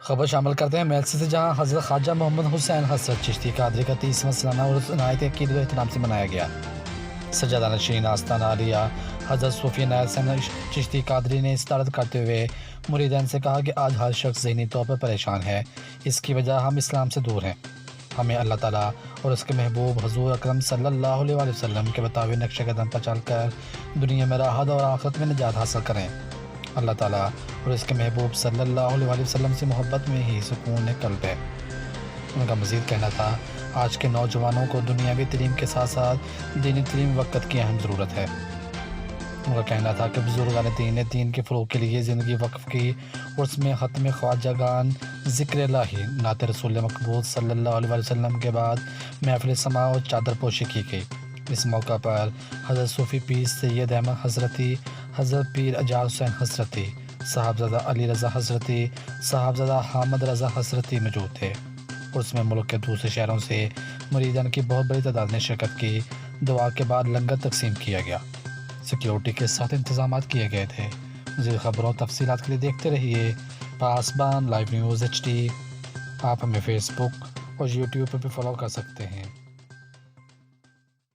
خبر شامل کرتے ہیں میلسی سے، جہاں حضرت خواجہ محمد حسین حضرت چشتی قادری کا 30واں سالانہ عرس عنایت عقیدت و احترام سے منایا گیا۔ سجادہ نشین آستانہ عالیہ حضرت صوفی عنایت حسین چشتی قادری نے استعارت کرتے ہوئے مریدین سے کہا کہ آج ہر شخص ذہنی طور پر پریشان ہے، اس کی وجہ ہم اسلام سے دور ہیں۔ ہمیں اللہ تعالیٰ اور اس کے محبوب حضور اکرم صلی اللہ علیہ وآلہ وسلم کے بتائے ہوئے نقش قدم پر چل کر دنیا میں راحت اور آخرت میں نجات حاصل کریں۔ اللہ تعالیٰ اور اس کے محبوب صلی اللہ علیہ وآلہ وسلم سے محبت میں ہی سکون قلب ہے۔ ان کا مزید کہنا تھا، آج کے نوجوانوں کو دنیاوی تعلیم کے ساتھ ساتھ دینی تعلیم وقت کی اہم ضرورت ہے۔ ان کا کہنا تھا کہ بزرگان دین نے دین کے فروغ کے لیے زندگی وقف کی اور اس میں ختم خواجہ گان، ذکر الہی، نعت رسول مقبول صلی اللہ علیہ وآلہ وسلم کے بعد محفل سماع اور چادر پوشی کی گئی۔ اس موقع پر حضرت صوفی پیر سید احمد حضرتی، حضرت پیر اجاز حسین حضرتی، صاحبزادہ علی رضا حضرتی، صاحبزادہ حامد رضا حضرتی موجود تھے اور اس میں ملک کے دوسرے شہروں سے مریدان کی بہت بڑی تعداد نے شرکت کی۔ دعا کے بعد لنگر تقسیم کیا گیا۔ سیکیورٹی کے ساتھ انتظامات کیے گئے تھے۔ مزید خبروں تفصیلات کے لیے دیکھتے رہیے پاسبان لائیو نیوز HD۔ آپ ہمیں فیس بک اور یوٹیوب پر بھی فالو کر سکتے ہیں۔